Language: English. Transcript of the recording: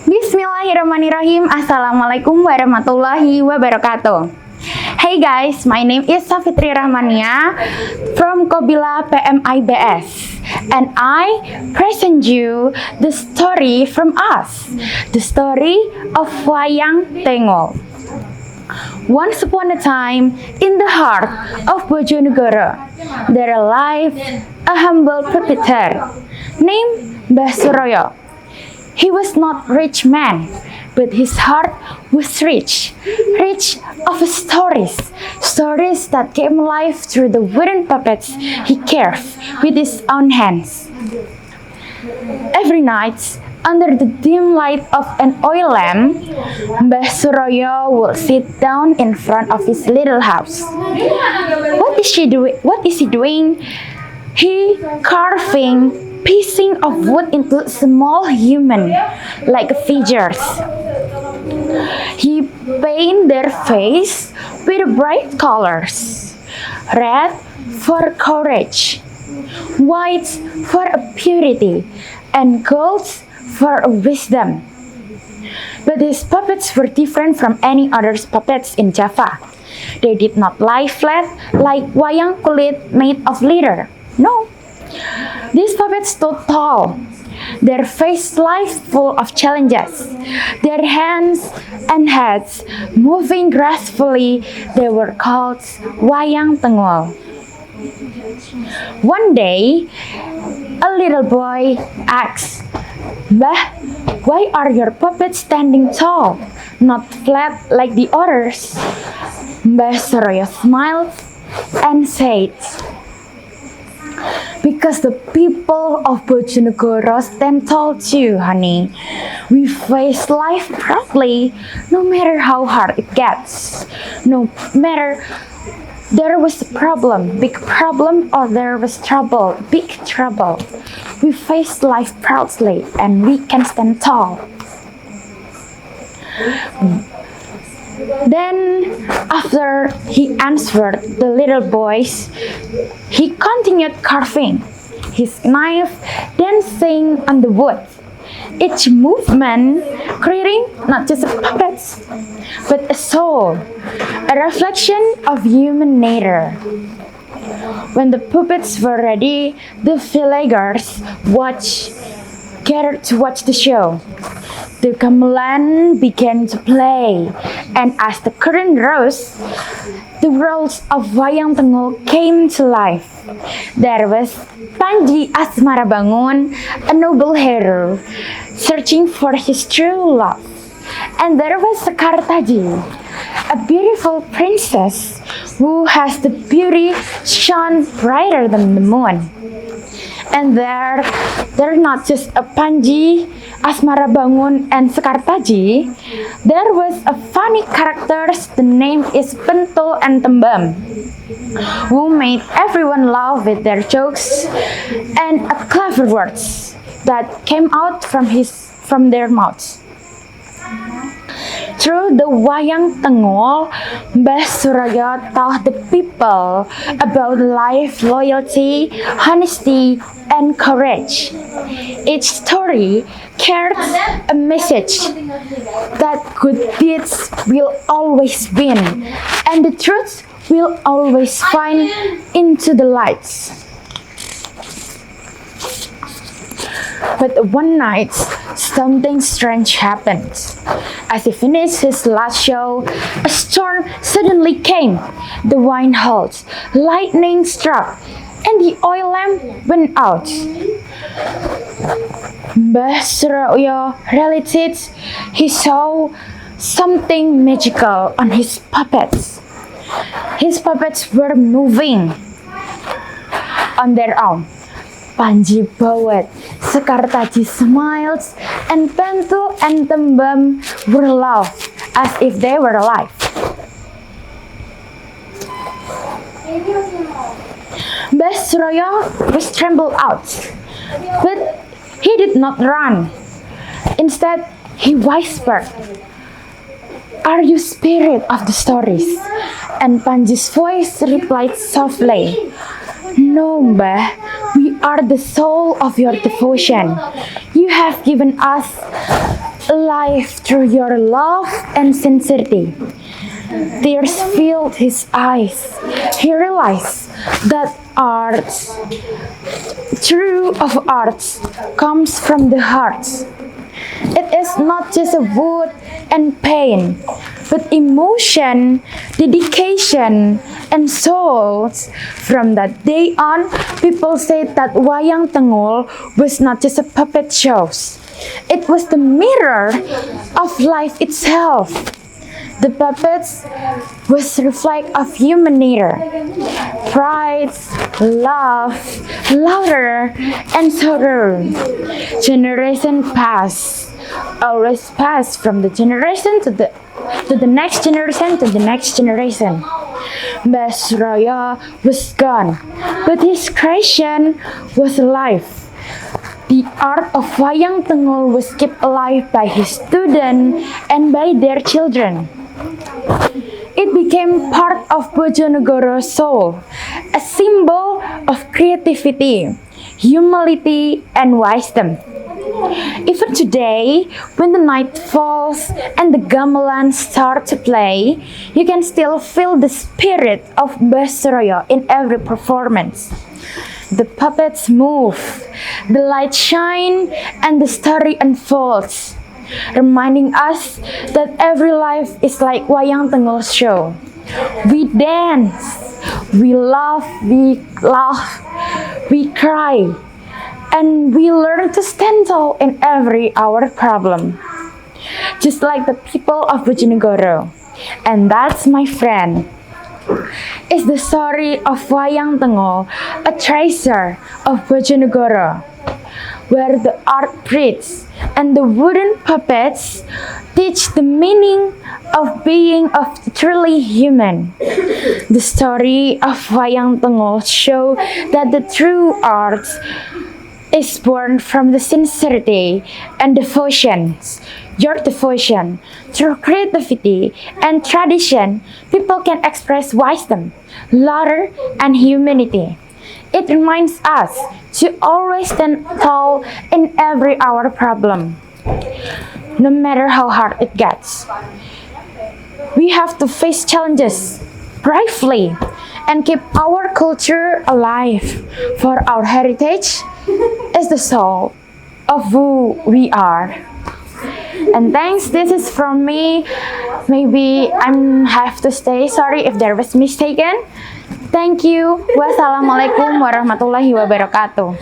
Bismillahirrahmanirrahim. Assalamualaikum warahmatullahi wabarakatuh. Hey guys, my name is Safitri rahmania from Qobilah PMIBS, and I present you the story from us, the story of wayang Tengul. Once upon a time, in the heart of Bojongoro, there lived a humble puppeteer named Mbah Suroyo. He was not rich man, but his heart was rich of stories that came alive through the wooden puppets he carved with his own hands. Every night, under the dim light of an oil lamp, Mbah Suroyo would sit down in front of his little house. What is he doing? He carving piecing of wood into small human like figures. He paint their face with bright colors. Red for courage, white for purity, and gold for wisdom. But his puppets were different from any other puppets in Java. They did not lie flat like wayang kulit made of leather. No. These puppets stood tall, their face life full of challenges, their hands and heads moving gracefully. They were called wayang Tengul. One day, a little boy asked, "Mbah, why are your puppets standing tall, not flat like the others?" Mbah Suroyo smiled and said, "Because the people of Bojongoro stand tall too, honey. We face life proudly, no matter how hard it gets. No matter there was a problem, big problem, or there was trouble, big trouble. We face life proudly and we can stand tall." Then, after he answered the little boys, he continued carving, his knife dancing on the wood, each movement creating not just puppets, but a soul, a reflection of human nature. When the puppets were ready, the villagers gathered to watch the show. The gamelan began to play, and as the curtain rose, the worlds of wayang Tengul came to life. There was Panji Asmarabangun, a noble hero, searching for his true love. And there was Sekartaji, a beautiful princess who has the beauty shone brighter than the moon. And they're not just a Panji, Asmarabangun, and Sekartaji. There was a funny characters. The name is Pentul and Tembam, who made everyone laugh with their jokes and clever words that came out from their mouths. Through the wayang Tengul, Mbah Suroyo taught the people about life, loyalty, honesty, and courage. Each story carries a message that good deeds will always win, and the truth will always find into the lights. But one night, something strange happened. As he finished his last show, a storm suddenly came. The wine halted, lightning struck, and the oil lamp went out. Mbah Suroyo realized he saw something magical on his puppets. His puppets were moving on their own. Panji bowed, Sekartaji smiled, and Pentul and Tembam were laughed as if they were alive. Mbah Suroyo was trembled out, but he did not run. Instead, he whispered, "Are you spirit of the stories?" And Panji's voice replied softly, "No, Mbah, we are the soul of your devotion. You You have given us life through your love and sincerity. Tears filled his eyes. He realized that art, true of arts, comes from the heart. It is not just a wood and paint, but emotion, dedication, and souls. From that day on, people said that wayang Tengul was not just a puppet show. It was the mirror of life itself. The puppets was reflect of human nature, pride, love, laughter, and sorrow. Generation pass, always pass from the generation to the next generation to the next generation. Mbah Suraya was gone, but his creation was alive. The art of wayang Tengul was kept alive by his students and by their children. It became part of Bojongoro's soul, a symbol of creativity, humility, and wisdom. Even today, when the night falls and the gamelan start to play, you can still feel the spirit of Mbah Suraya in every performance. The puppets move, the lights shine, and the story unfolds, reminding us that every life is like wayang Tengul show. We dance, we laugh, we cry, and we learn to stand tall in every our problem. Just like the people of Bojongoro. And that's my friend. Is the story of wayang Tengul, a treasure of Bojongoro, where the art breathes and the wooden puppets teach the meaning of being of truly human. The story of wayang Tengul show that the true art is born from the sincerity and devotion. Your devotion, through creativity and tradition, people can express wisdom, laughter, and humanity. It reminds us to always stand tall in every our problem, no matter how hard it gets. We have to face challenges bravely and keep our culture alive, for our heritage is the soul of who we are. And thanks, this is from me. Maybe I have to stay. Sorry if there was mistaken. Thank you. Wassalamualaikum warahmatullahi wabarakatuh.